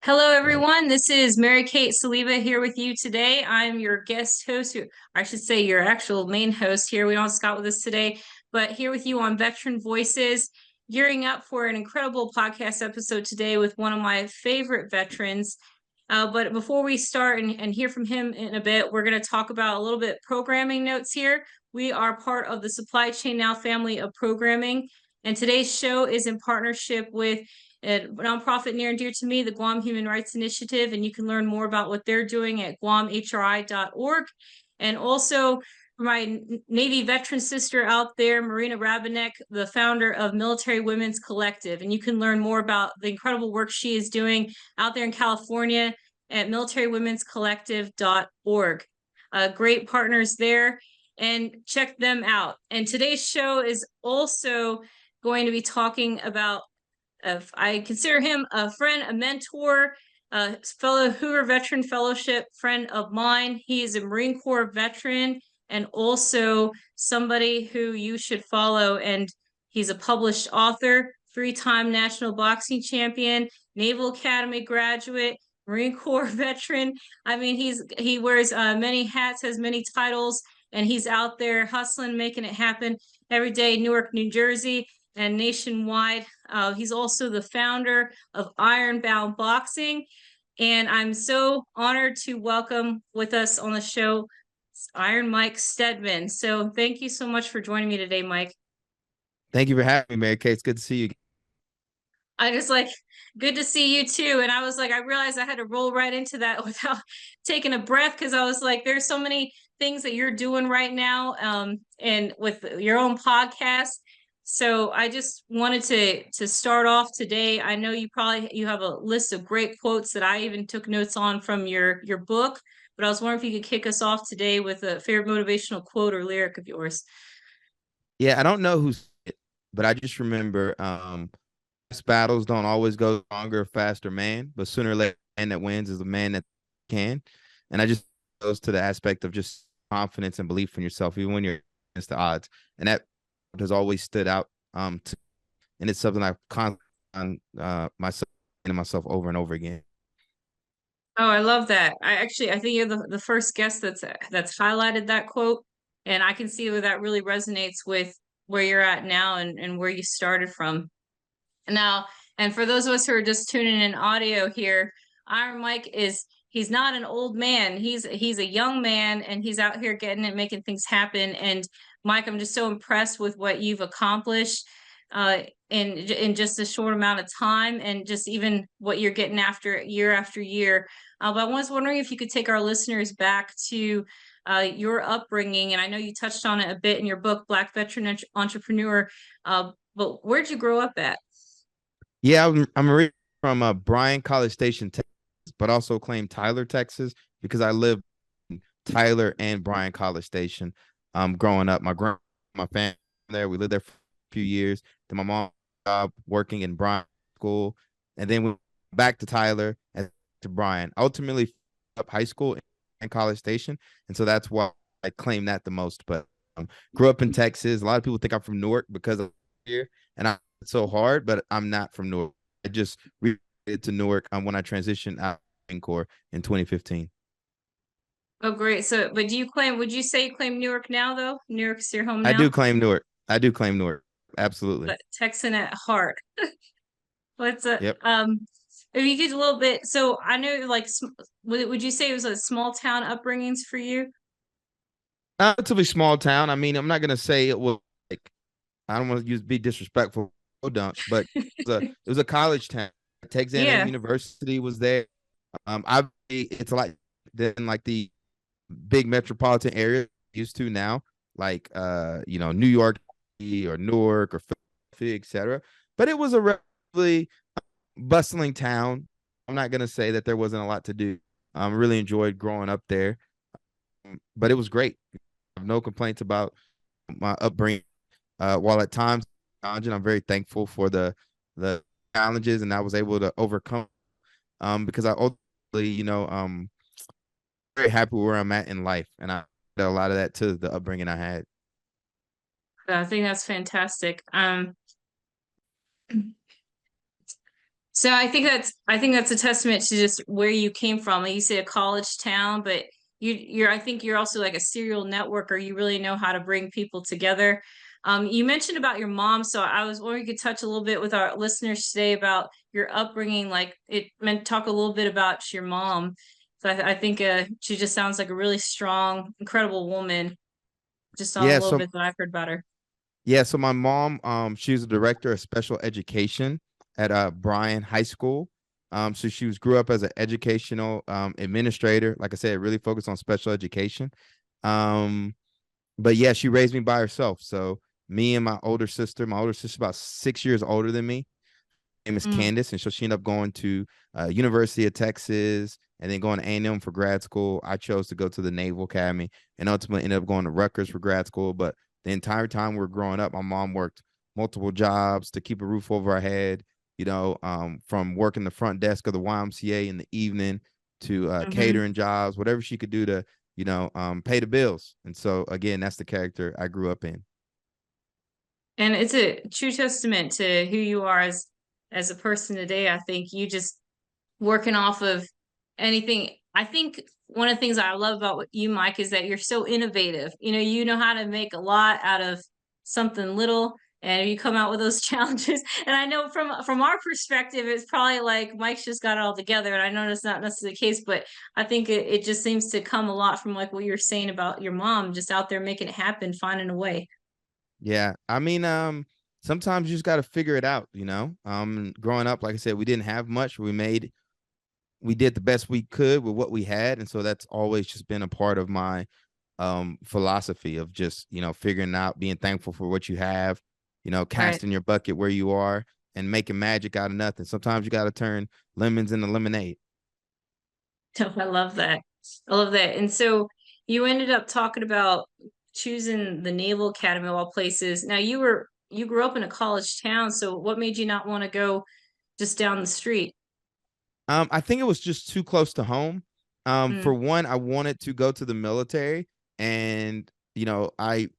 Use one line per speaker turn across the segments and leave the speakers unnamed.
Hello,
Right.
everyone. This is Mary Kate Soliva here with you today. I'm your guest host, or I should say your actual main host here. We don't have Scott with us today, but here with you on Veteran Voices, gearing up for an incredible podcast episode today with one of my favorite veterans. But before we start and hear from him in a bit, we're going to talk about a little bit programming notes here. We are part of the Supply Chain Now family of programming, and today's show is in partnership with a nonprofit near and dear to me, the Guam Human Rights Initiative, and you can learn more about what they're doing at guamhri.org. And also, for my Navy veteran sister out there, Marina Rabinek, the founder of Military Women's Collective, and you can learn more about the incredible work she is doing out there in California at militarywomenscollective.org. Great partners there, and check them out. And today's show is also going to be talking about I consider him a friend, a mentor, a fellow Hoover Veteran Fellowship friend of mine. He is a Marine Corps veteran and also somebody who you should follow. And he's a published author, three-time national boxing champion, Naval Academy graduate, Marine Corps veteran. I mean, he wears many hats, has many titles, and he's out there hustling, making it happen every day, Newark, New Jersey, and nationwide. He's also the founder of IRONBOUND Boxing. And I'm so honored to welcome with us on the show Iron Mike Steadman. So thank you so much for joining me today, Mike.
Thank you for having me, Mary Kate. It's good to see you.
I just like, good to see you too. And I was like, I realized I had to roll right into that without taking a breath because I was like, there's so many things that you're doing right now, and with your own podcast. So I just wanted to start off today. I know you have a list of great quotes that I even took notes on from your book, but I was wondering if you could kick us off today with a favorite motivational quote or lyric of yours.
Yeah, I don't know who's it, but I just remember battles don't always go stronger, faster man, but sooner or later, the man that wins is the man that can. And I just goes to the aspect of just confidence and belief in yourself, even when you're against the odds. And that has always stood out. And it's something I've constantly myself and myself over and over again.
Oh, I love that. I think you're the first guest that's highlighted that quote. And I can see where that really resonates with where you're at now and where you started from. Now, and for those of us who are just tuning in audio here, Iron Mike he's not an old man. He's a young man and he's out here getting it, making things happen. And Mike, I'm just so impressed with what you've accomplished in just a short amount of time, and just even what you're getting after year. But I was wondering if you could take our listeners back to your upbringing, and I know you touched on it a bit in your book, Black Veteran Entrepreneur. But where'd you grow up at?
Yeah, I'm originally from Bryan College Station, Texas, but also claim Tyler, Texas, because I lived in Tyler and Bryan College Station. Growing up, my family there, we lived there for a few years. Then my mom job working in Bryan school, and then we went back to Tyler and to Bryan. Ultimately, up high school and College Station, and so that's why I claim that the most. But grew up in Texas. A lot of people think I'm from Newark because of here, and I so hard, but I'm not from Newark. I just relocated to Newark when I transitioned out of the Marine Corps in 2015.
Oh, great. So, but would you say you claim Newark now, though? Newark's your home
I
now,
do claim Newark. I do claim Newark. Absolutely.
but Texan at heart. What's a,
Yep.
if you could a little bit, so I know like, would you say it was a small town upbringings for you?
Relatively small town. I mean, I'm not gonna say it was like I don't want to be disrespectful, dunk, but it was a college town. Texas A&M
Yeah.
University was there. I it's like than like the big metropolitan area used to now, like New York or Newark or Philadelphia, etc. But it was a relatively bustling town. I'm not gonna say that there wasn't a lot to do. Really enjoyed growing up there, but it was great. I have no complaints about my upbringing. While at times challenging, I'm very thankful for the challenges, and I was able to overcome. Because I ultimately, very happy where I'm at in life, and I did a lot of that to the upbringing I had.
I think that's fantastic. So I think that's a testament to just where you came from. Like you say a college town, but you're I think you're also like a serial networker. You really know how to bring people together. You mentioned about your mom, so I was wondering if you could touch a little bit with our listeners today about your upbringing. Like it meant talk a little bit about your mom. So I think she just sounds like a really strong, incredible woman. Just on a
Yeah,
little
so
bit that I've heard about her.
yeah, so my mom, she was a director of special education at Bryan High School. So she was grew up as an educational administrator. Like I said, really focused on special education. Um, but yeah, she raised me by herself. So me and my older sister about 6 years older than me, name is
Mm,
Candace, and so she ended up going to University of Texas and then going to A&M for grad school. I chose to go to the Naval Academy and ultimately ended up going to Rutgers for grad school. But the entire time we were growing up, my mom worked multiple jobs to keep a roof over our head. From working the front desk of the YMCA in the evening to
hmm.
catering jobs, whatever she could do to pay the bills. And so again, that's the character I grew up in.
And it's a true testament to who you are as a person today. I think you just working off of anything. I think one of the things I love about you, Mike, is that you're so innovative. You know how to make a lot out of something little, and you come out with those challenges. And I know from our perspective, it's probably like Mike's just got it all together. And I know that's not necessarily the case, but I think it just seems to come a lot from like what you're saying about your mom, just out there making it happen, finding a way.
Yeah. I mean, sometimes you just got to figure it out, growing up, like I said, we didn't have much. We did the best we could with what we had. And so that's always just been a part of my philosophy of just, figuring out, being thankful for what you have,
Right.
casting your bucket where you are and making magic out of nothing. Sometimes you got to turn lemons into lemonade.
I love that. I love that. And so you ended up talking about choosing the Naval Academy of all places. Now you grew up in a college town, so what made you not want to go just down the street?
I think it was just too close to home. For
Mm,
one, I wanted to go to the military, and I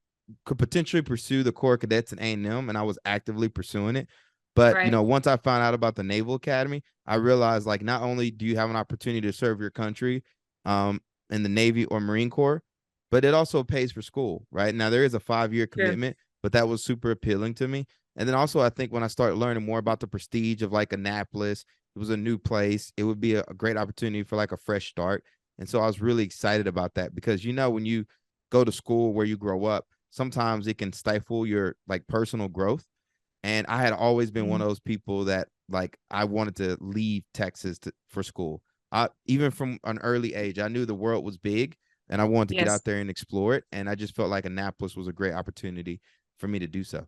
could potentially pursue the Corps of Cadets in A&M, and I was actively pursuing it. But
right.
once I found out about the Naval Academy, I realized like not only do you have an opportunity to serve your country, in the Navy or Marine Corps, but it also pays for school. Right now, there is a 5-year
Sure.
commitment, but that was super appealing to me. And then also, I think when I started learning more about the prestige of like Annapolis, it was a new place. It would be a great opportunity for like a fresh start. And so I was really excited about that because when you go to school where you grow up, sometimes it can stifle your like personal growth. And I had always been one
Mm,
of those people that like I wanted to leave Texas for school. Even from an early age, I knew the world was big and I wanted to get
yes.
out there and explore it. And I just felt like Annapolis was a great opportunity for me to do so.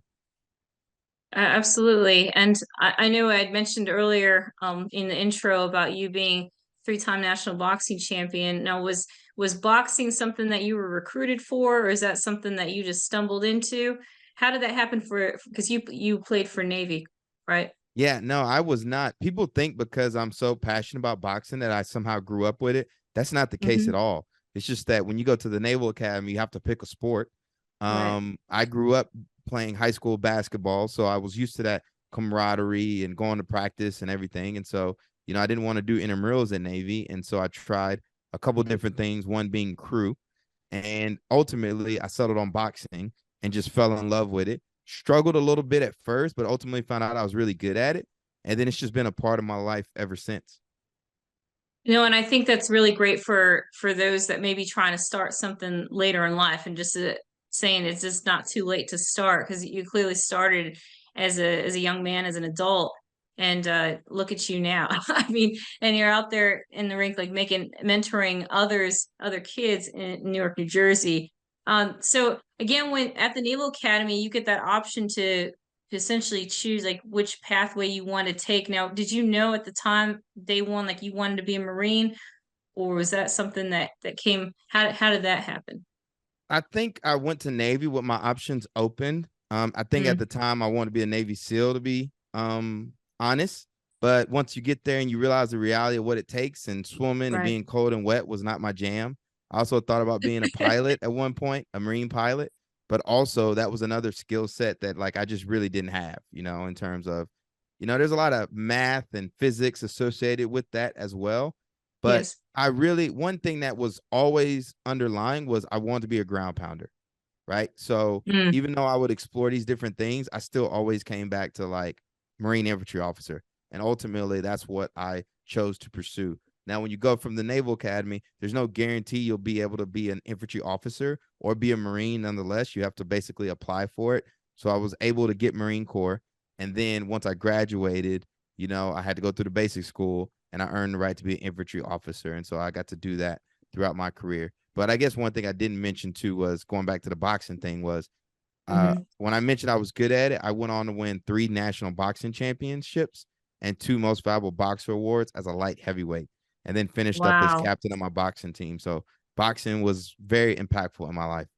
Absolutely. And I know I had mentioned earlier in the intro about you being three-time national boxing champion. Now, was boxing something that you were recruited for, or is that something that you just stumbled into? How did that happen because you played for Navy, right?
Yeah, no, I was not. People think because I'm so passionate about boxing that I somehow grew up with it. That's not the case at
Hmm.
all. It's just that when you go to the Naval Academy, you have to pick a sport.
Right.
I grew up playing high school basketball, so I was used to that camaraderie and going to practice and everything. And so, I didn't want to do intramurals at Navy, and so I tried a couple different things, one being crew, and ultimately I settled on boxing and just fell in love with it. Struggled a little bit at first, but ultimately found out I was really good at it. And then it's just been a part of my life ever since.
And I think that's really great for those that may be trying to start something later in life, and just saying it's just not too late to start because you clearly started as a young man, as an adult, and look at you now. I mean, and you're out there in the rink, like making mentoring other kids in New York, New Jersey. So again, when at the Naval Academy, you get that option to essentially choose like which pathway you want to take. Now, did you know at the time day one like you wanted to be a Marine, or was that something that came? How did that happen?
I think I went to Navy with my options opened. I think at
Mm,
the time I wanted to be a Navy SEAL to be honest. But once you get there and you realize the reality of what it takes, and swimming and
right.
being cold and wet was not my jam. I also thought about being a pilot at one point, a Marine pilot, but also that was another skill set that like I just really didn't have, in terms of You know, there's a lot of math and physics associated with that as well. But
Yes.
one thing that was always underlying was I wanted to be a ground pounder, right? So
Mm,
even though I would explore these different things, I still always came back to like Marine infantry officer. And ultimately, that's what I chose to pursue. Now, when you go from the Naval Academy, there's no guarantee you'll be able to be an infantry officer or be a Marine nonetheless. You have to basically apply for it. So I was able to get Marine Corps. And then once I graduated, you know, I had to go through the basic school and I earned the right to be an infantry officer. And so I got to do that throughout my career. But I guess one thing I didn't mention too was going back to the boxing thing was
hmm
when I mentioned I was good at it, I went on to win 3 national boxing championships and 2 most valuable boxer awards as a light heavyweight, and then finished up as
Wow.
captain of my boxing team. So boxing was very impactful in my life.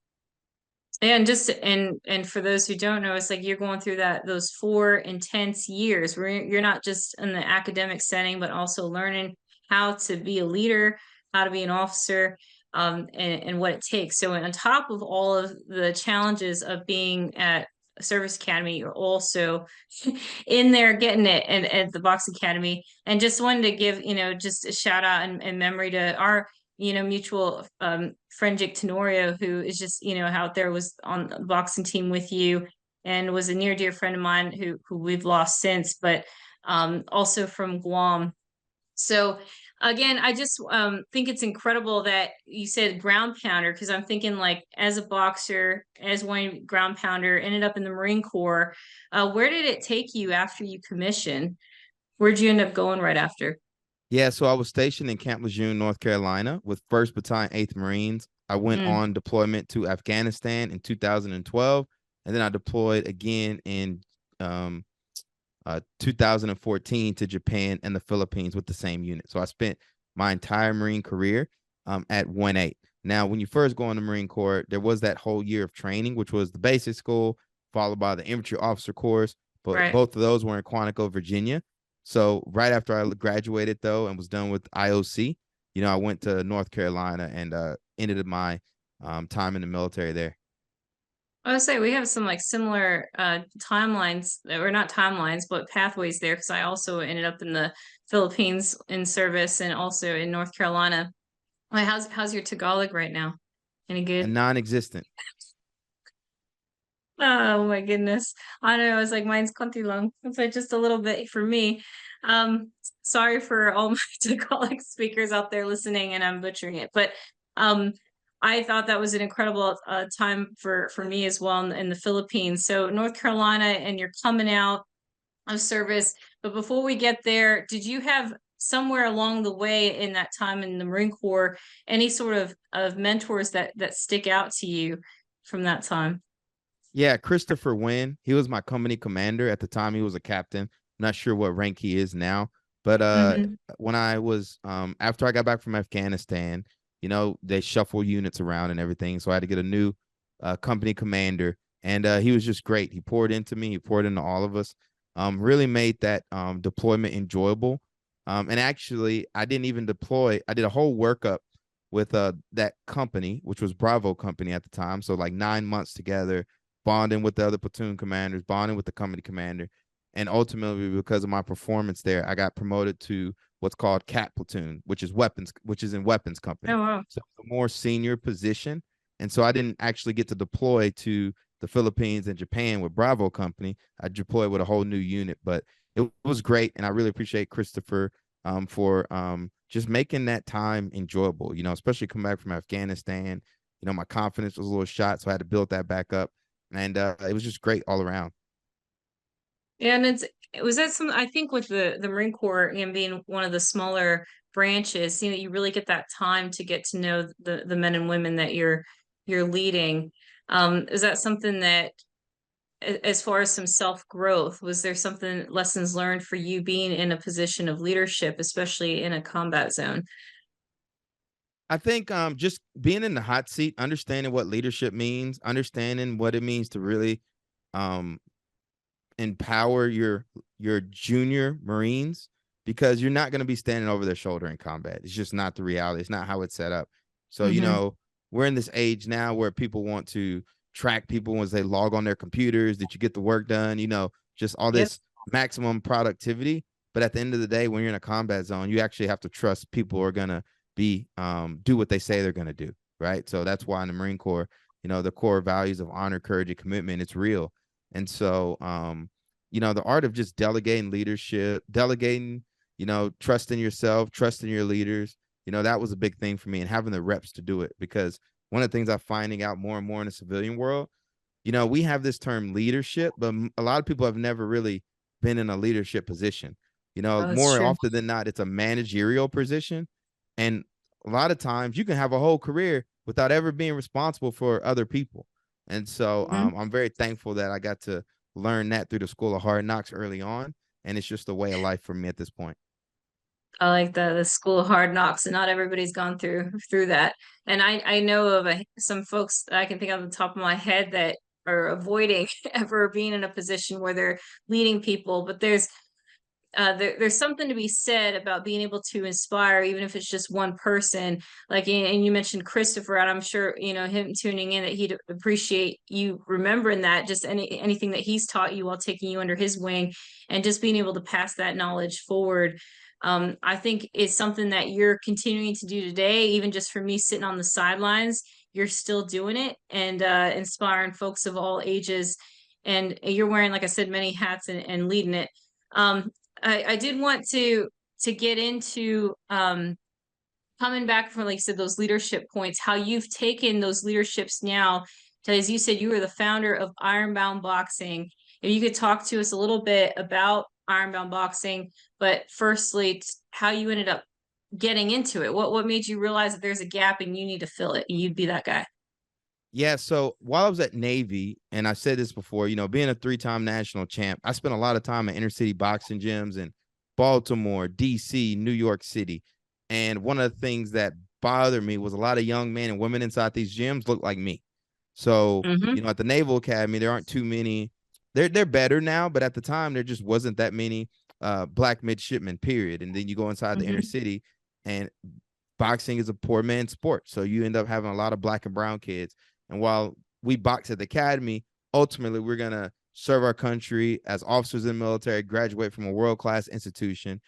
And just and for those who don't know, it's like you're going through those 4 intense years where you're not just in the academic setting, but also learning how to be a leader, how to be an officer, and what it takes. So on top of all of the challenges of being at a service academy, you're also in there getting it and at the box academy. And just wanted to give, just a shout out and memory to our mutual friend Jake Tenorio, who is just, out there, was on the boxing team with you and was a near dear friend of mine who we've lost since, but also from Guam. So again, I just think it's incredible that you said ground pounder, because I'm thinking like as a boxer, as one ground pounder, ended up in the Marine Corps. Where did it take you after you commissioned? Where'd you end up going right after?
Yeah, so I was stationed in Camp Lejeune, North Carolina with 1st Battalion, 8th Marines. I went
Mm,
on deployment to Afghanistan in 2012, and then I deployed again in 2014 to Japan and the Philippines with the same unit. So I spent my entire Marine career at 1-8. Now, when you first go in the Marine Corps, there was that whole year of training, which was the basic school, followed by the infantry officer course. But
right.
both of those were in Quantico, Virginia. So right after I graduated, though, and was done with IOC, you know, I went to North Carolina and ended my time in the military there.
I would say we have some like similar timelines, or not timelines, but pathways there, because I also ended up in the Philippines in service and also in North Carolina. Like, how's your Tagalog right now? Any
And
good?
non-existent.
Oh my goodness. I don't know. It's like mine's konti lang. It's like just a little bit for me. Sorry for all my Tagalog speakers out there listening and I'm butchering it. But um I thought that was an incredible time for me as well in the Philippines. So North Carolina, and you're coming out of service. But before we get there, did you have somewhere along the way in that time in the Marine Corps any sort of mentors that stick out to you from that time?
Yeah, Christopher Wynn. He was my company commander at the time. He was a captain. Not sure what rank he is now. But
hmm
when I was after I got back from Afghanistan, you know, they shuffle units around and everything. So I had to get a new company commander. And he was just great. He poured into me, he poured into all of us. Really made that deployment enjoyable. And actually, I didn't even deploy. I did a whole workup with that company, which was Bravo Company at the time. So like 9 months together, bonding with the other platoon commanders, bonding with the company commander. And ultimately, because of my performance there, I got promoted to what's called Cat Platoon, which is weapons, which is in weapons company.
Oh wow.
So a more senior position. And so I didn't actually get to deploy to the Philippines and Japan with Bravo Company. I deployed with a whole new unit, but it was great. And I really appreciate Christopher for just making that time enjoyable, you know, especially coming back from Afghanistan. You know, my confidence was a little shot, so I had to build that back up. And it was just great all around.
And was that some, I think with the Marine Corps and being one of the smaller branches, you really get that time to get to know the men and women that you're leading. Is that something that as far as some self-growth, was there something, lessons learned for you being in a position of leadership, especially in a combat zone?
I think just being in the hot seat, understanding what leadership means, understanding what it means to really um empower your junior Marines, because you're not going to be standing over their shoulder in combat. It's just not the reality. It's not how it's set up. So, you
hmm
know, we're in this age now where people want to track people once they log on their computers. Did you get the work done? You know, just all
Yep.
this maximum productivity. But at the end of the day, when you're in a combat zone, you actually have to trust people are gonna be do what they say they're gonna do, right? So that's why in the Marine Corps, the core values of honor, courage, and commitment, it's real. And so the art of just delegating leadership, delegating, trusting yourself, trusting your leaders, that was a big thing for me, and having the reps to do it. Because one of the things I'm finding out more and more in the civilian world, we have this term leadership, but a lot of people have never really been in a leadership position.
Oh, it's
More
true.
often than not, it's a managerial position. And a lot of times you can have a whole career without ever being responsible for other people. And so
Mhm.
I'm very thankful that I got to learn that through the School of Hard Knocks early on. And it's just a way of life for me at this point.
I like the school of hard knocks, and not everybody's gone through that. And I know of some folks that I can think of the top of my head that are avoiding ever being in a position where they're leading people. But there's something to be said about being able to inspire, even if it's just one person. Like, and you mentioned Christopher, and I'm sure him tuning in, that he'd appreciate you remembering that, just anything that he's taught you while taking you under his wing, and just being able to pass that knowledge forward. I think it's something that you're continuing to do today. Even just for me sitting on the sidelines, you're still doing it, and inspiring folks of all ages. And you're wearing, like I said, many hats, and leading it. um, I did want to get into coming back from, like you said, those leadership points, how you've taken those leaderships now to, as you said, you were the founder of Ironbound Boxing. If you could talk to us a little bit about Ironbound Boxing, but firstly, how you ended up getting into it. What made you realize that there's a gap and you need to fill it, and you'd be that guy?
Yeah, so while I was at Navy, and I said this before, being a three-time national champ, I spent a lot of time at inner city boxing gyms in Baltimore, DC, New York City. And one of the things that bothered me was a lot of young men and women inside these gyms looked like me. So,
Mm-hmm.
at the Naval Academy, there aren't too many. They're better now, but at the time there just wasn't that many black midshipmen, period. And then you go inside the inner
Mm-hmm.
city, and boxing is a poor man's sport. So you end up having a lot of black and brown kids. And while we box at the academy, ultimately we're going to serve our country as officers in the military, graduate from a world-class institution,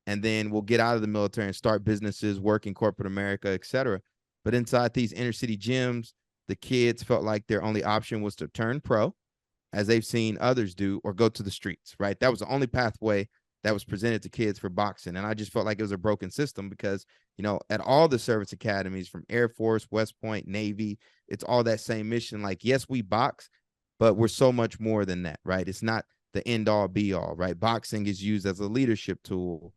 and then we'll get out of the military and start businesses, work in corporate America, etc. But inside these inner city gyms, the kids felt like their only option was to turn pro, as they've seen others do, or go to the streets, right? That was the only pathway that was presented to kids for boxing. And I just felt like it was a broken system because, at all the service academies, from Air Force, West Point, Navy, it's all that same mission. Like, yes, we box, but we're so much more than that, right? It's not the end all be all, right? Boxing is used as a leadership tool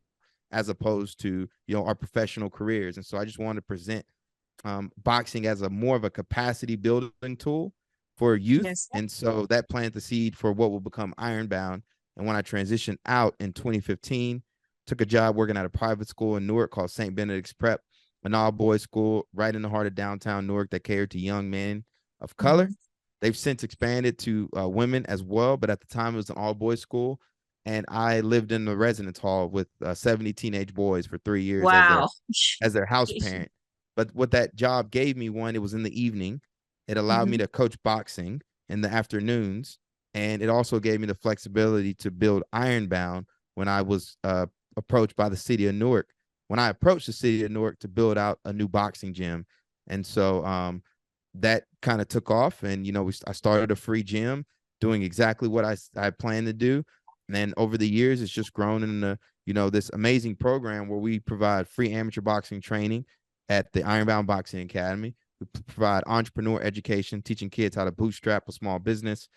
as opposed to, our professional careers. And so I just wanted to present boxing as a more of a capacity building tool for youth.
Yes.
And so that planted the seed for what will become Ironbound. And when I transitioned out in 2015, took a job working at a private school in Newark called St. Benedict's Prep, an all boys school right in the heart of downtown Newark that catered to young men of color.
Mm-hmm.
They've since expanded to women as well, but at the time it was an all boys school. And I lived in the residence hall with 70 teenage boys for 3 years
Wow.
as their house parent. But what that job gave me, one, it was in the evening. It allowed me
Mm-hmm.
to coach boxing in the afternoons. And it also gave me the flexibility to build Ironbound when I was approached by the city of Newark. When I approached the city of Newark to build out a new boxing gym. And so that kind of took off. And, I started a free gym doing exactly what I planned to do. And then over the years, it's just grown into, this amazing program where we provide free amateur boxing training at the Ironbound Boxing Academy. We provide entrepreneur education, teaching kids how to bootstrap a small business.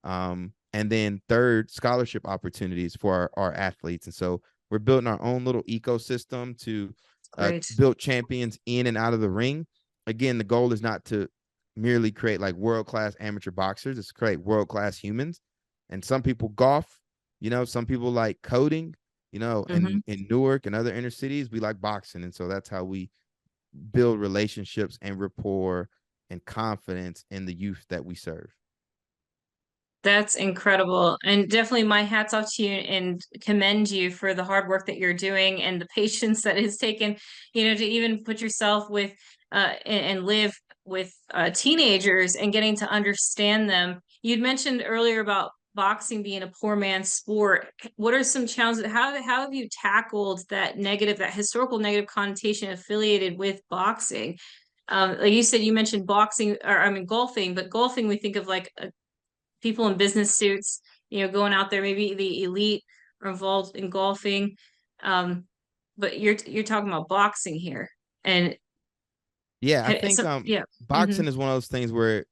And then third, scholarship opportunities for our athletes. And so we're building our own little ecosystem to
Great.
build champions in and out of the ring. Again, the goal is not to merely create like world-class amateur boxers, it's to create world-class humans. And some people golf, some people like coding,
Mm-hmm.
and in Newark and other inner cities, we like boxing. And so that's how we build relationships and rapport and confidence in the youth that we serve.
That's incredible. And definitely my hats off to you, and commend you for the hard work that you're doing and the patience that is taken, to even put yourself with and live with teenagers and getting to understand them. You'd mentioned earlier about boxing being a poor man's sport, what are some challenges? How have you tackled that negative, that historical negative connotation affiliated with boxing? Like you said, you mentioned boxing, or I mean golfing, but golfing we think of like people in business suits, going out there. Maybe the elite are involved in golfing, but you're talking about boxing here, and
Yeah, I think
yeah.
boxing is one of those things where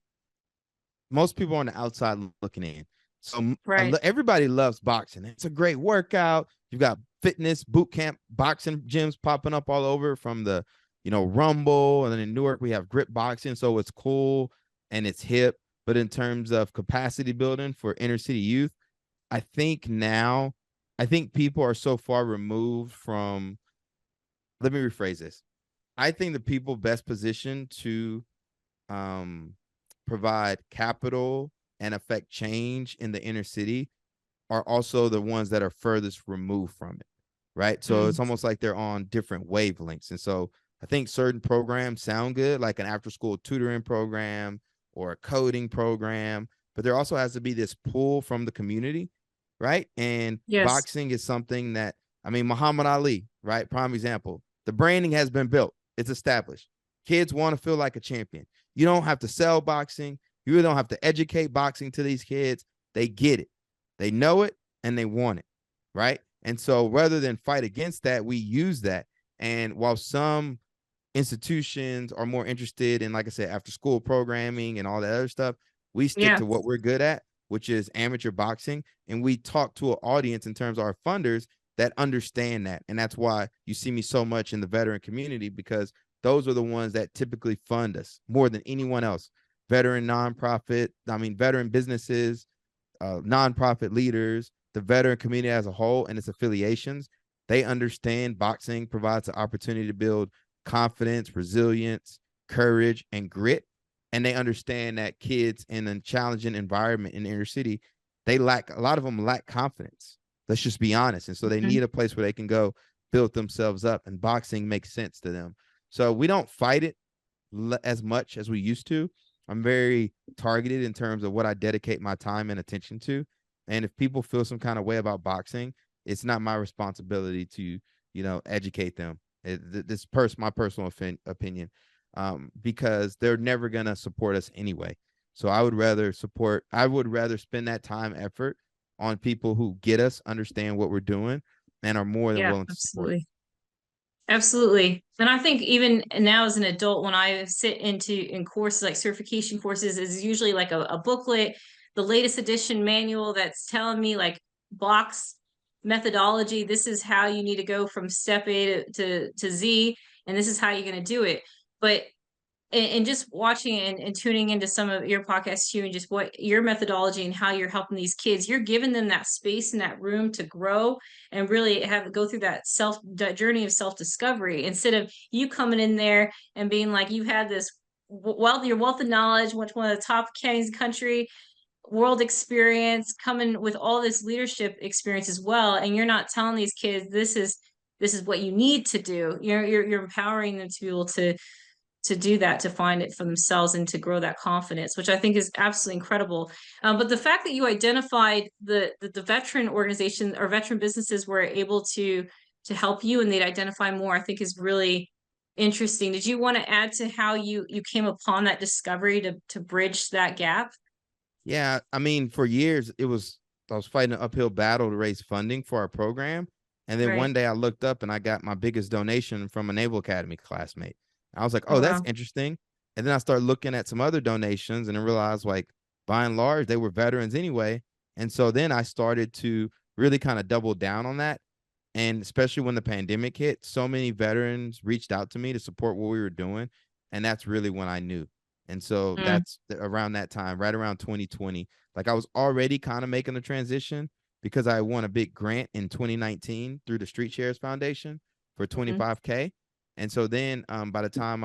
most people are on the outside looking in. So
Right.
everybody loves boxing. It's a great workout. You've got fitness boot camp boxing gyms popping up all over, from the Rumble, and then in Newark we have grip boxing. So it's cool and it's hip. But in terms of capacity building for inner city youth, I think people are so far removed from. Let me rephrase this. I think the people best positioned to provide capital and affect change in the inner city are also the ones that are furthest removed from it, right? So it's almost like they're on different wavelengths. And so I think certain programs sound good, like an after-school tutoring program or a coding program, but there also has to be this pull from the community, right? And
Yes.
boxing is something that, I mean, Muhammad Ali, right? Prime example. The branding has been built. It's established. Kids want to feel like a champion. You don't have to sell boxing. You really don't have to educate boxing to these kids. They get it. They know it and they want it, right? And so rather than fight against that, we use that. And while some institutions are more interested in, like I said, after school programming and all that other stuff, we stick
Yeah.
to what we're good at, which is amateur boxing. And we talk to an audience in terms of our funders that understand that. And that's why you see me so much in the veteran community, because those are the ones that typically fund us more than anyone else. Veteran businesses, nonprofit leaders, the veteran community as a whole and its affiliations, they understand boxing provides the opportunity to build confidence, resilience, courage, and grit. And they understand that kids in a challenging environment in the inner city, a lot of them lack confidence. Let's just be honest. And so they need a place where they can go build themselves up, and boxing makes sense to them. So we don't fight it as much as we used to. I'm very targeted in terms of what I dedicate my time and attention to. And if people feel some kind of way about boxing, it's not my responsibility to, educate them. My personal opinion, because they're never going to support us anyway. So I would rather spend that time, effort on people who get us, understand what we're doing, and are more than
Yeah,
willing to support.
absolutely. And I think even now as an adult, when I sit in courses like certification courses, is usually like a booklet, the latest edition manual that's telling me like box methodology. This is how you need to go from step A to Z, and this is how you're going to do it. But and just watching and tuning into some of your podcasts too, and just what your methodology and how you're helping these kids, you're giving them that space and that room to grow and really go through that journey of self-discovery, instead of you coming in there and being like, you had this your wealth of knowledge, one of the top counties in the country, world experience, coming with all this leadership experience as well, and you're not telling these kids this is what you need to do. You're empowering them to be able to do that, to find it for themselves and to grow that confidence, which I think is absolutely incredible. But the fact that you identified the veteran organizations or veteran businesses were able to help you and they'd identify more, I think is really interesting. Did you want to add to how you came upon that discovery to bridge that gap?
Yeah, I mean, for years I was fighting an uphill battle to raise funding for our program. And then one
Right.
day I looked up and I got my biggest donation from a Naval Academy classmate. I was like,
Oh,
oh, that's
wow.
interesting. And then I started looking at some other donations and I realized, like, by and large, they were veterans anyway. And so then I started to really kind of double down on that. And especially when the pandemic hit, so many veterans reached out to me to support what we were doing. And that's really when I knew. And so
Mm,
that's around that time, right around 2020. Like, I was already kind of making the transition because I won a big grant in 2019 through the Street Shares Foundation for
mhm.
25K. And so then by the time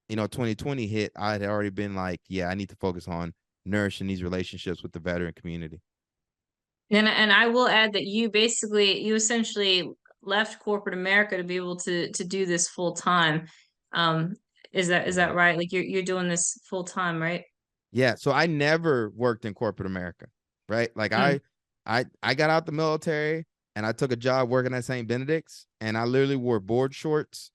2020 hit, I had already been like, yeah, I need to focus on nourishing these relationships with the veteran community.
And I will add that you essentially left corporate America to be able to do this full time. Um, is that right? Like you're doing this full time, right?
Yeah. So I never worked in corporate America. right? Like
Mm.
I got out the military and I took a job working at St. Benedict's, and I literally wore board shorts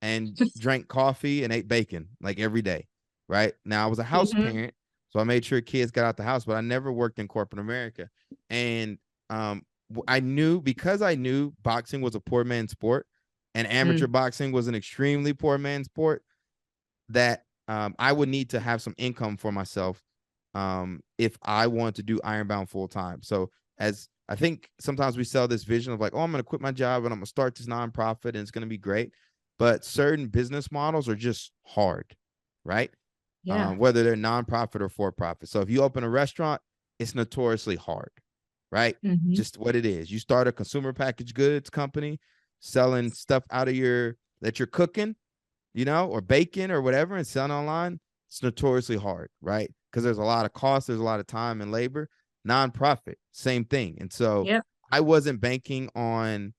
and drank coffee and ate bacon like every day. Right now, I was a house
Mhm.
parent, so I made sure kids got out the house, but I never worked in corporate America. And I knew, because I knew boxing was a poor man's sport and amateur
Mm.
boxing was an extremely poor man's sport, that I would need to have some income for myself if I want to do Ironbound full time. So, as I think sometimes we sell this vision of like, oh, I'm going to quit my job and I'm going to start this nonprofit and it's going to be great. But certain business models are just hard, right?
Yeah.
Whether they're nonprofit or for profit. So if you open a restaurant, it's notoriously hard, right?
Mhm.
Just what it is. You start a consumer packaged goods company selling stuff out of your that you're cooking, or bacon or whatever, and selling online. It's notoriously hard, right? Because there's a lot of cost, there's a lot of time and labor. Nonprofit, same thing. And so
Yep.
I wasn't banking on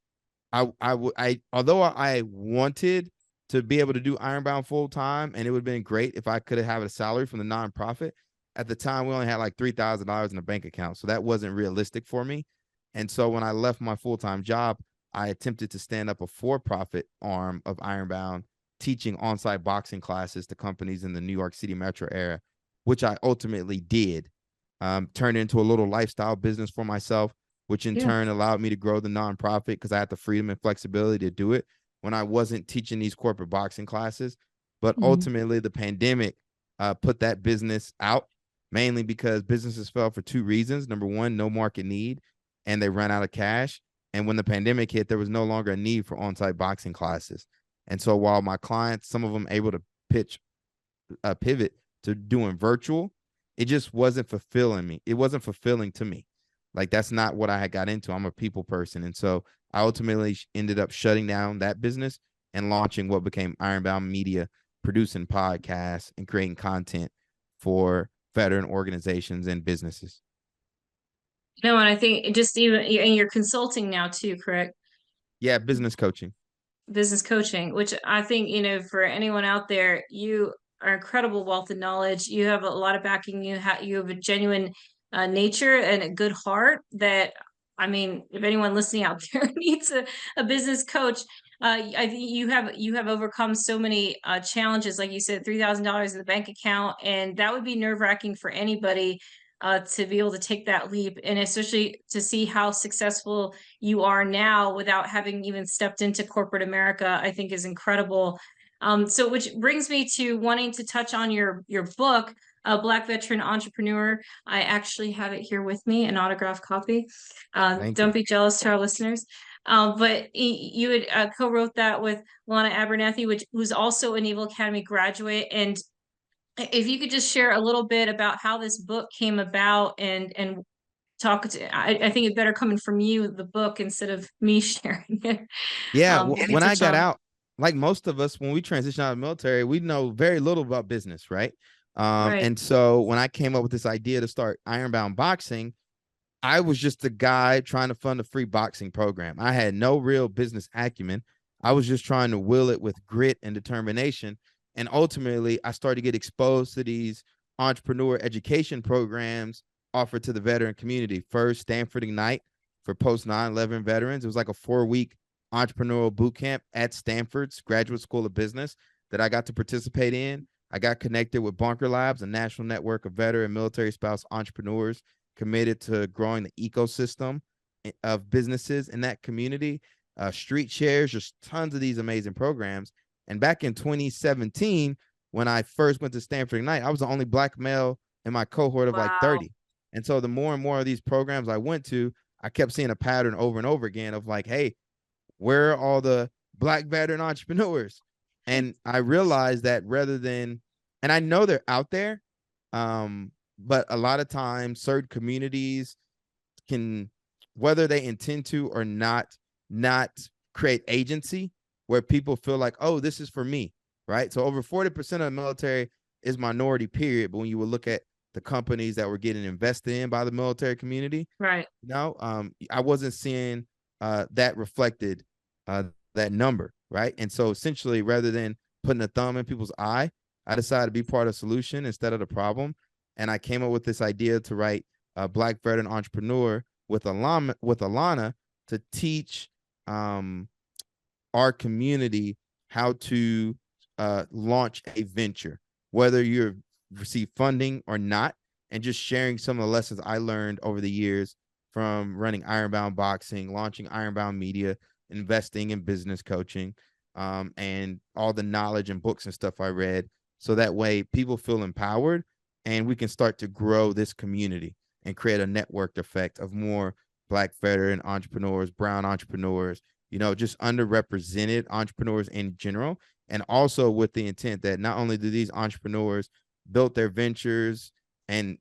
I although I wanted to be able to do Ironbound full time, and it would have been great if I could have had a salary from the nonprofit. At the time, we only had like $3,000 in a bank account, so that wasn't realistic for me. And so when I left my full time job, I attempted to stand up a for profit arm of Ironbound, teaching on site boxing classes to companies in the New York City metro area, which I ultimately did. Turn into a little lifestyle business for myself, which in
Yeah.
turn allowed me to grow the nonprofit because I had the freedom and flexibility to do it when I wasn't teaching these corporate boxing classes. But
Mhm.
ultimately, the pandemic put that business out, mainly because businesses fell for two reasons. Number one, no market need, and they ran out of cash. And when the pandemic hit, there was no longer a need for on-site boxing classes. And so while my clients, some of them able to pitch a pivot to doing virtual, it just wasn't fulfilling me. It wasn't fulfilling to me. Like that's not what I had got into. I'm a people person. And so I ultimately ended up shutting down that business and launching what became Ironbound Media, producing podcasts and creating content for veteran organizations and businesses.
No, and I think it just even and you're consulting now too, correct?
Yeah, business coaching.
Business coaching, which I think, for anyone out there, you are incredible wealth of knowledge. You have a lot of backing. You have a genuine nature and a good heart that, I mean, if anyone listening out there needs a business coach, I think you have overcome so many challenges. Like you said, $3,000 in the bank account, and that would be nerve-wracking for anybody to be able to take that leap, and especially to see how successful you are now without having even stepped into corporate America, I think is incredible. So which brings me to wanting to touch on your book, Black Veteran Entrepreneur. I actually have it here with me, an autographed copy.
Thank
Don't
you.
be jealous to our listeners. But you had co-wrote that with Lana Abernathy, who's also a Naval Academy graduate. And if you could just share a little bit about how this book came about and I think it better coming from you, the book, instead of me sharing it.
Yeah,
You could
when I
touch
got
on.
out, like most of us, when we transition out of the military, we know very little about business, right?
Right.
And so when I came up with this idea to start Ironbound Boxing, I was just a guy trying to fund a free boxing program. I had no real business acumen. I was just trying to will it with grit and determination. And ultimately, I started to get exposed to these entrepreneur education programs offered to the veteran community. First, Stanford Ignite for post 9/11 veterans. It was like a 4-week entrepreneurial boot camp at Stanford's Graduate School of Business that I got to participate in. I got connected with Bunker Labs, a national network of veteran and military spouse entrepreneurs committed to growing the ecosystem of businesses in that community. Street shares, just tons of these amazing programs. And back in 2017, when I first went to Stanford Ignite, I was the only Black male in my cohort of like
Wow.
30. And so the more and more of these programs I went to, I kept seeing a pattern over and over again of like, hey, where are all the Black veteran entrepreneurs? And I realized that and I know they're out there, but a lot of times certain communities can, whether they intend to or not create agency where people feel like, oh, this is for me, right? So over 40% of the military is minority, period. But when you would look at the companies that were getting invested in by the military community,
Right.
I wasn't seeing that reflected, uh, that number, right? And so essentially, rather than putting a thumb in people's eye, I decided to be part of the solution instead of the problem. And I came up with this idea to write a Black veteran entrepreneur with Alana to teach our community how to launch a venture, whether you receive funding or not, and just sharing some of the lessons I learned over the years from running Ironbound Boxing, launching Ironbound Media, investing in business coaching, and all the knowledge and books and stuff I read. So that way people feel empowered and we can start to grow this community and create a networked effect of more Black veteran entrepreneurs, brown entrepreneurs, just underrepresented entrepreneurs in general. And also with the intent that not only do these entrepreneurs build their ventures and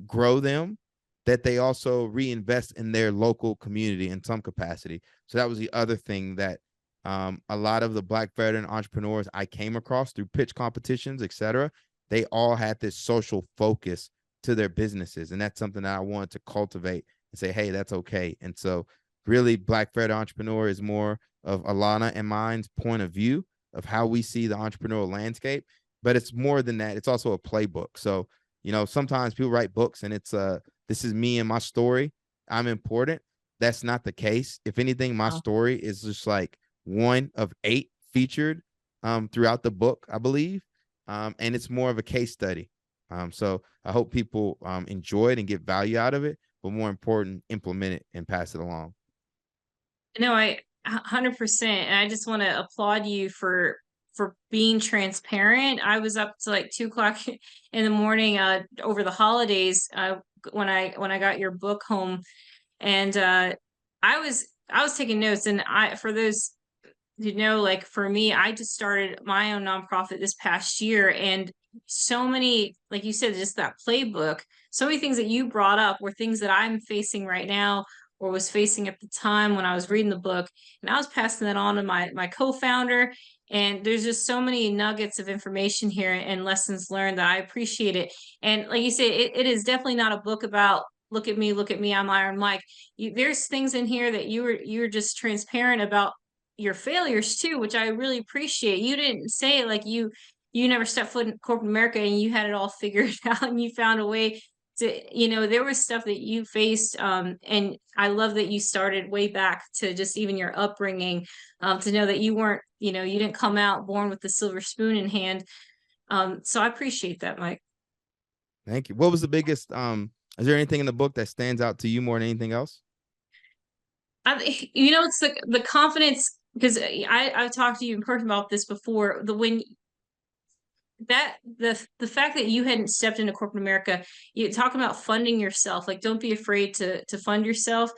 grow them, that they also reinvest in their local community in some capacity. So that was the other thing that a lot of the Black veteran entrepreneurs I came across through pitch competitions, etc., they all had this social focus to their businesses. And that's something that I wanted to cultivate and say, hey, that's okay. And so really Black veteran entrepreneur is more of Alana and mine's point of view of how we see the entrepreneurial landscape. But it's more than that. It's also a playbook. So, sometimes people write books and it's this is me and my story. I'm important. That's not the case. If anything, my story is just like one of 8 featured throughout the book, I believe. And it's more of a case study. So I hope people enjoy it and get value out of it, but more important, implement it and pass it along.
No, I 100%. And I just want to applaud you for being transparent. I was up to like 2 o'clock in the morning over the holidays when I got your book home, and I was taking notes. And for those like for me, I just started my own nonprofit this past year, and so many, like you said, just that playbook, so many things that you brought up were things that I'm facing right now or was facing at the time when I was reading the book. And I was passing that on to my co-founder. And there's just so many nuggets of information here and lessons learned that I appreciate it. And like you said, it is definitely not a book about look at me, I'm Iron Mike. There's things in here that you were just transparent about your failures too, which I really appreciate. You didn't say like you never stepped foot in corporate America and you had it all figured out and you found a way to, there was stuff that you faced. And I love that you started way back to just even your upbringing, to know that you weren't, you didn't come out born with the silver spoon in hand. So I appreciate that, Mike.
Thank you. What was the biggest, is there anything in the book that stands out to you more than anything else?
It's the confidence, because I've talked to you in person about this before. The fact that you hadn't stepped into corporate America, you talking about funding yourself, like don't be afraid to fund yourself.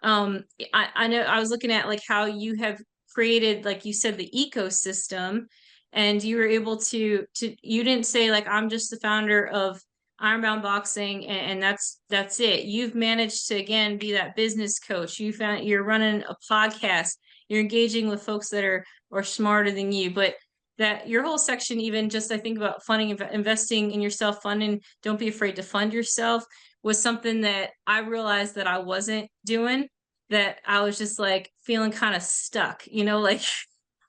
I know I was looking at like how you have created, like you said, the ecosystem, and you were able to you didn't say like I'm just the founder of Ironbound Boxing and that's it. You've managed to again be that business coach. You're running a podcast. You're engaging with folks that are smarter than you, but that your whole section, even just I think about funding, investing in yourself, funding, don't be afraid to fund yourself, was something that I realized that I wasn't doing, that I was just like feeling kind of stuck, like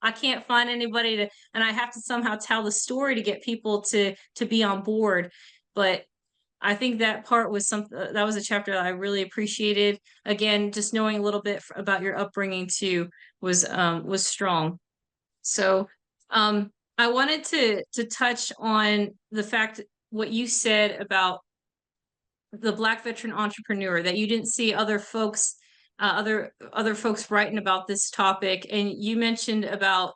I can't find anybody to, and I have to somehow tell the story to get people to be on board. But I think that part was that was a chapter that I really appreciated. Again, just knowing a little bit about your upbringing too was strong. So I wanted to touch on the fact what you said about the Black veteran entrepreneur, that you didn't see other folks, other folks writing about this topic, and you mentioned about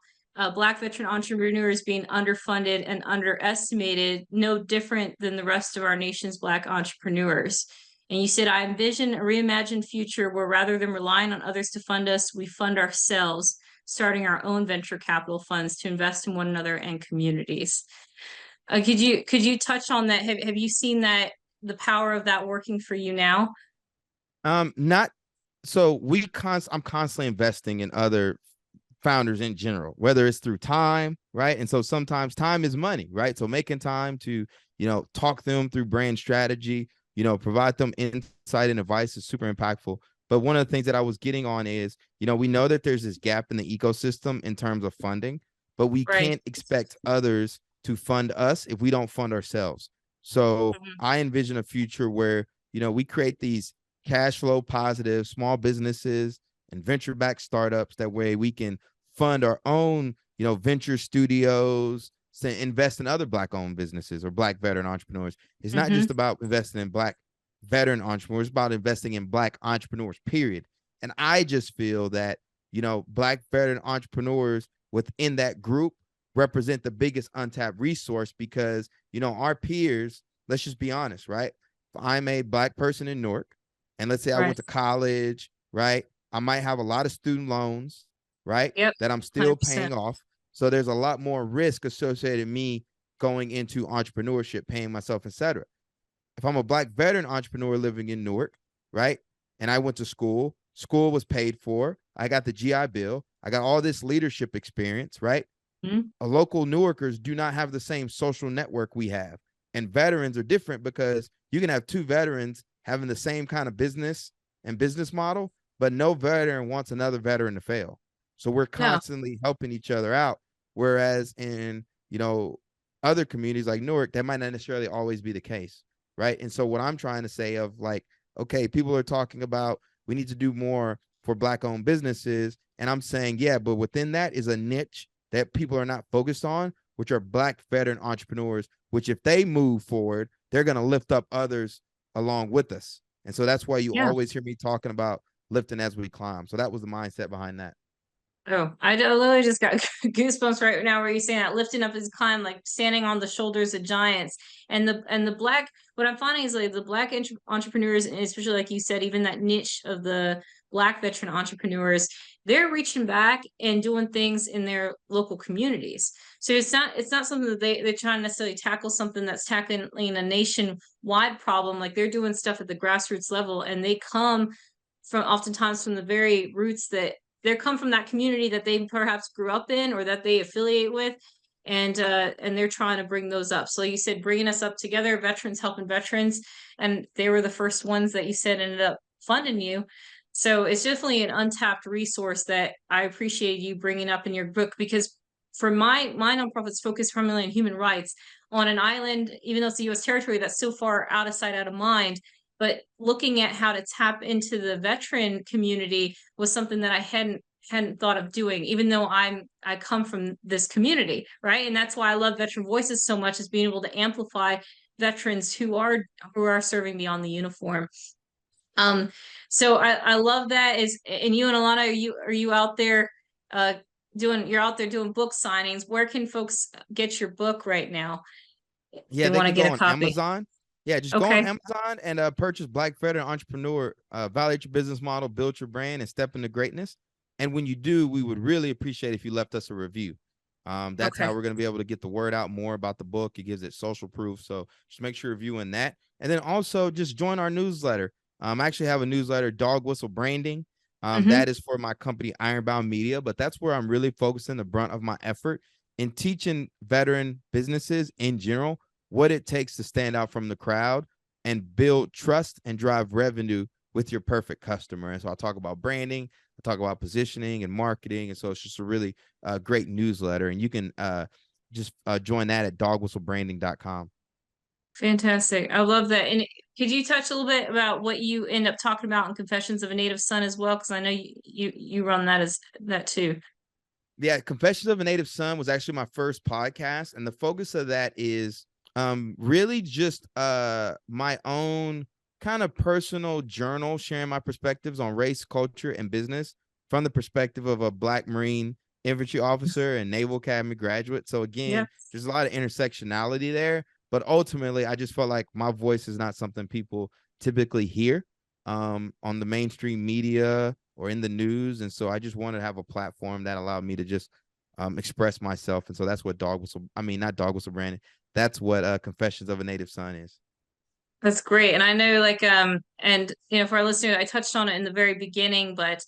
Black veteran entrepreneurs being underfunded and underestimated, no different than the rest of our nation's Black entrepreneurs. And you said, I envision a reimagined future where rather than relying on others to fund us, we fund ourselves, starting our own venture capital funds to invest in one another and communities. Could you touch on that? Have you seen that, the power of that working for you now?
Not so I'm constantly investing in other founders in general, whether it's through time, right? And so sometimes time is money, right? So making time to, talk them through brand strategy, provide them insight and advice is super impactful. But one of the things that I was getting on is, we know that there's this gap in the ecosystem in terms of funding, but we can't expect others to fund us if we don't fund ourselves. So I envision a future where we create these cash flow positive small businesses and venture backed startups. That way we can fund our own, venture studios, invest in other Black owned businesses or Black veteran entrepreneurs. It's not just about investing in Black veteran entrepreneurs, it's about investing in Black entrepreneurs, period. And I just feel that, Black veteran entrepreneurs within that group represent the biggest untapped resource because, our peers, let's just be honest, right? If I'm a Black person in Newark, and let's say I went to college, right? I might have a lot of student loans, right?
Yep.
That I'm still
100%.
paying off. So there's a lot more risk associated with me going into entrepreneurship, paying myself, etc. If I'm a Black veteran entrepreneur living in Newark, right? And I went to school was paid for. I got the GI Bill. I got all this leadership experience, right? Local Newarkers do not have the same social network we have. And veterans are different because you can have two veterans having the same kind of business and business model, but no veteran wants another veteran to fail. So we're constantly helping each other out. Whereas in, other communities like Newark, that might not necessarily always be the case, right? And so what I'm trying to say of like, okay, people are talking about we need to do more for Black owned businesses. And I'm saying, yeah, but within that is a niche that people are not focused on, which are Black veteran entrepreneurs, which if they move forward, they're going to lift up others along with us. And so that's why you always hear me talking about lifting as we climb. So that was the mindset behind that.
Oh, I literally just got goosebumps right now where you're saying that lifting up his climb, like standing on the shoulders of giants. And the Black, what I'm finding is like the Black entrepreneurs, and especially like you said, even that niche of the Black veteran entrepreneurs, they're reaching back and doing things in their local communities. So it's not something that they're trying to necessarily tackle something that's tackling a nationwide problem. Like they're doing stuff at the grassroots level, and they come from oftentimes from the very roots that they come from, that community that they perhaps grew up in or that they affiliate with, and they're trying to bring those up. So like you said, bringing us up together, veterans helping veterans, and they were the first ones that you said ended up funding you. So it's definitely an untapped resource that I appreciate you bringing up in your book, because for my nonprofit's focus primarily on human rights on an island, even though it's a U.S. territory, that's so far out of sight, out of mind. But looking at how to tap into the veteran community was something that I hadn't thought of doing, even though I come from this community, right? And that's why I love Veteran Voices so much, is being able to amplify veterans who are serving beyond the uniform. So I love that. And you and Alana, are you out there you're out there doing book signings? Where can folks get your book right now?
Yeah, they
want to
can
get
go
a
on
copy.
Amazon. Yeah, just go on Amazon and purchase Black Veteran Entrepreneur, Validate Your Business Model, Build Your Brand, and Step into Greatness. And when you do, we would really appreciate if you left us a review. That's how we're going to be able to get the word out more about the book. It gives it social proof. So just make sure you're reviewing that. And then also just join our newsletter. I actually have a newsletter, Dog Whistle Branding. That is for my company, Ironbound Media, but that's where I'm really focusing the brunt of my effort in teaching veteran businesses in general what it takes to stand out from the crowd and build trust and drive revenue with your perfect customer. And so I'll talk about branding, I talk about positioning and marketing. And so it's just a really great newsletter. And you can just join that at dogwhistlebranding.com.
Fantastic. I love that. And could you touch a little bit about what you end up talking about in Confessions of a Native Son as well? Because I know you run that too.
Yeah, Confessions of a Native Son was actually my first podcast. And the focus of that is really just my own kind of personal journal, sharing my perspectives on race, culture, and business from the perspective of a Black Marine infantry officer and Naval Academy graduate. So again, there's a lot of intersectionality there, but ultimately I just felt like my voice is not something people typically hear on the mainstream media or in the news. And so I just wanted to have a platform that allowed me to just express myself. And so that's what not Dog Whistle Branding. That's what Confessions of a Native Son is.
That's great. And I know and for our listeners, I touched on it in the very beginning, but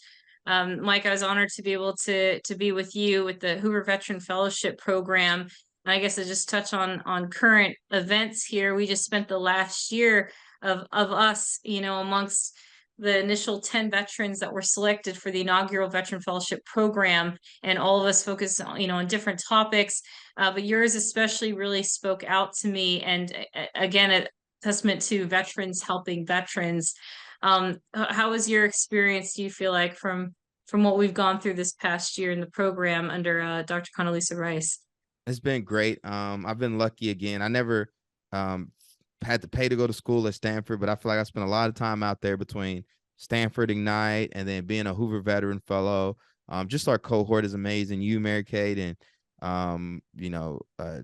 Mike, I was honored to be able to be with you with the Hoover Veteran Fellowship Program. And I guess I just touch on current events here. We just spent the last year of us, amongst the initial 10 veterans that were selected for the inaugural Veteran Fellowship Program, and all of us focused on different topics. But yours especially really spoke out to me. And again, testament to veterans helping veterans. How was your experience, do you feel like, from what we've gone through this past year in the program under Dr. Condoleezza Rice?
It's been great. I've been lucky again. I never um, had to pay to go to school at Stanford, but I feel like I spent a lot of time out there between Stanford Ignite and then being a Hoover Veteran Fellow. Just our cohort is amazing. You, Mary Kate, and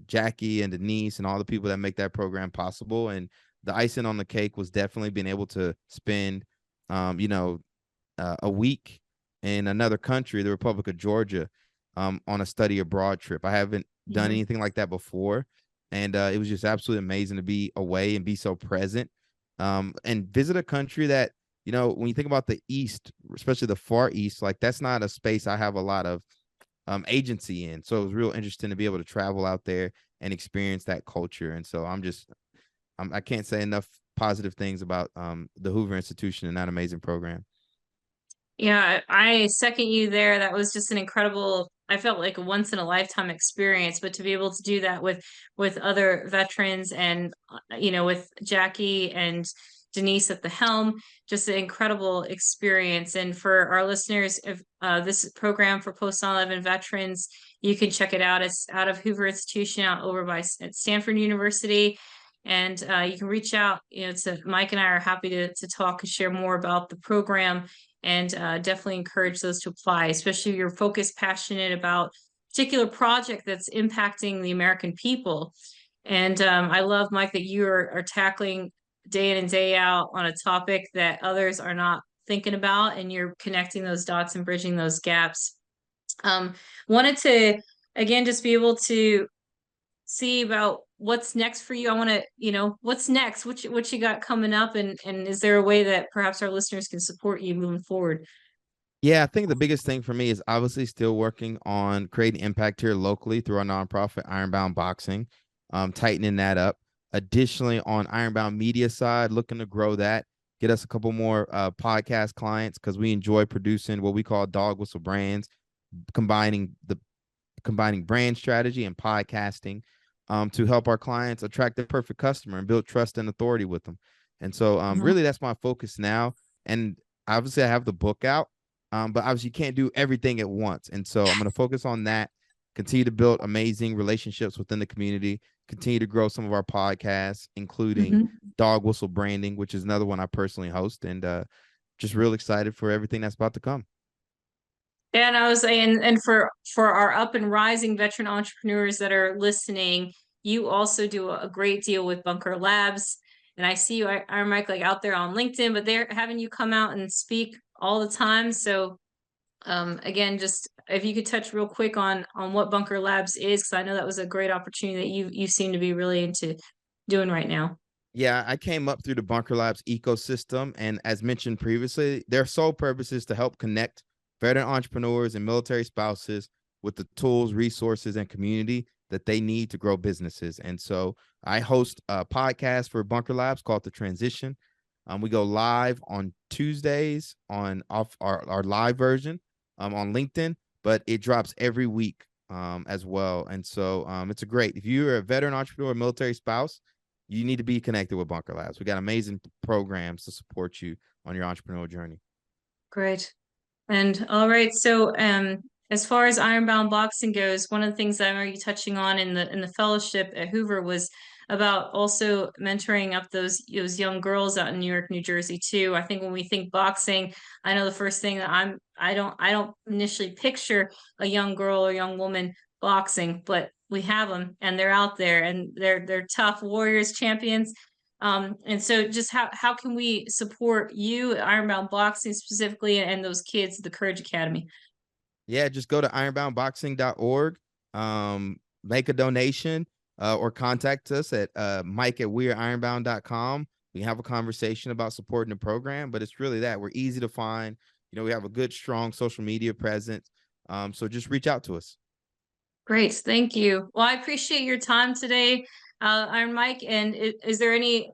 Jackie and Denise and all the people that make that program possible. And the icing on the cake was definitely being able to spend, a week in another country, the Republic of Georgia, on a study abroad trip. I haven't done
Mhm.
anything like that before. And it was just absolutely amazing to be away and be so present, and visit a country that, when you think about the East, especially the Far East, like that's not a space I have a lot of agency in. So it was real interesting to be able to travel out there and experience that culture. And so I can't say enough positive things about the Hoover Institution and that amazing program.
Yeah, I second you there. That was just an incredible, I felt like a once in a lifetime experience, but to be able to do that with other veterans and with Jackie and Denise at the helm, just an incredible experience. And for our listeners, if this program for post 9/11 veterans, you can check it out. It's out of Hoover Institution out over by at Stanford University. And you can reach out, to Mike, and I are happy to talk and share more about the program, and definitely encourage those to apply, especially if you're focused, passionate about a particular project that's impacting the American people. And I love, Mike, that you are tackling day in and day out on a topic that others are not thinking about, and you're connecting those dots and bridging those gaps. Um, Wanted to, again, just be able to see about what's next for you. I want to, what's next? What you got coming up, and is there a way that perhaps our listeners can support you moving forward?
Yeah, I think the biggest thing for me is obviously still working on creating impact here locally through our nonprofit Ironbound Boxing, tightening that up. Additionally, on Ironbound Media side, looking to grow that, get us a couple more podcast clients, because we enjoy producing what we call dog whistle brands, combining brand strategy and podcasting, to help our clients attract the perfect customer and build trust and authority with them. And so
Mhm.
really that's my focus now. And obviously I have the book out, but obviously you can't do everything at once. And so I'm going to focus on that, continue to build amazing relationships within the community, continue to grow some of our podcasts, including
Mhm.
Dog Whistle Branding, which is another one I personally host, and just real excited for everything that's about to come.
And I was saying, and for our up and rising veteran entrepreneurs that are listening, you also do a great deal with Bunker Labs. And I see you, I'm like out there on LinkedIn, but they're having you come out and speak all the time. So again, just if you could touch real quick on what Bunker Labs is, because I know that was a great opportunity that you seem to be really into doing right now.
Yeah, I came up through the Bunker Labs ecosystem. And as mentioned previously, their sole purpose is to help connect veteran entrepreneurs and military spouses with the tools, resources, and community that they need to grow businesses. And so I host a podcast for Bunker Labs called The Transition. We go live on Tuesdays on off our live version on LinkedIn, but it drops every week as well. And so it's a great, if you're a veteran entrepreneur, military spouse, you need to be connected with Bunker Labs. We got amazing programs to support you on your entrepreneurial journey.
Great. And all right, so as far as Ironbound Boxing goes, one of the things that I'm already touching on in the fellowship at Hoover was about also mentoring up those young girls out in New York, New Jersey too. I think when we think boxing, I know the first thing that I don't initially picture a young girl or young woman boxing, but we have them and they're out there and they're tough warriors, champions. And so just how can we support you, Ironbound Boxing specifically, and those kids, the Courage Academy?
Yeah, just go to ironboundboxing.org, make a donation, or contact us at mike@weareironbound.com. We can have a conversation about supporting the program, but it's really that we're easy to find. We have a good, strong social media presence. So just reach out to us.
Great, thank you. Well, I appreciate your time today, Iron Mike. And is there any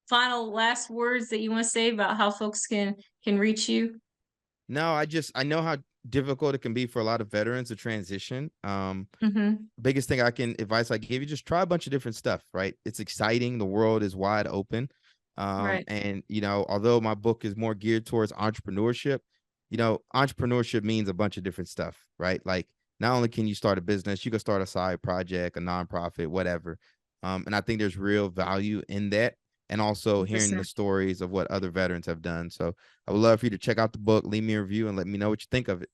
final last words that you want to say about how folks can reach you?
No, I know how difficult it can be for a lot of veterans to transition.
Mhm.
Biggest thing advice I give you, just try a bunch of different stuff, right? It's exciting. The world is wide open.
Right.
And although my book is more geared towards entrepreneurship, entrepreneurship means a bunch of different stuff, right? Like not only can you start a business, you can start a side project, a nonprofit, whatever. And I think there's real value in that. And also hearing the
100%.
stories of what other veterans have done. So I would love for you to check out the book, leave me a review, and let me know what you think of it.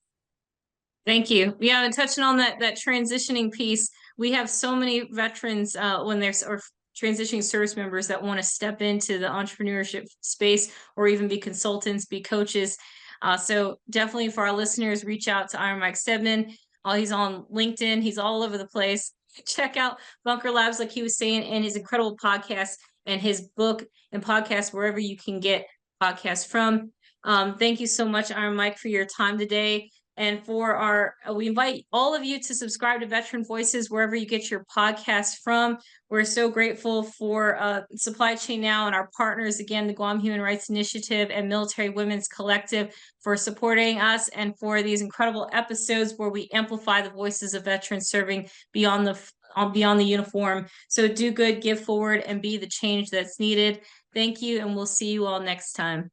Thank you. Yeah, and touching on that transitioning piece, we have so many veterans when there's or transitioning service members that want to step into the entrepreneurship space or even be consultants, be coaches. So definitely for our listeners, reach out to Iron Mike Steadman. He's on LinkedIn. He's all over the place. Check out Bunker Labs, like he was saying, and his incredible podcast and his book and podcast wherever you can get podcasts from. Thank you so much, Iron Mike, for your time today. And for we invite all of you to subscribe to Veteran Voices wherever you get your podcasts from. We're so grateful for Supply Chain Now and our partners, again, the Guam Human Rights Initiative and Military Women's Collective for supporting us and for these incredible episodes where we amplify the voices of veterans serving beyond the uniform. So do good, give forward, and be the change that's needed. Thank you, and we'll see you all next time.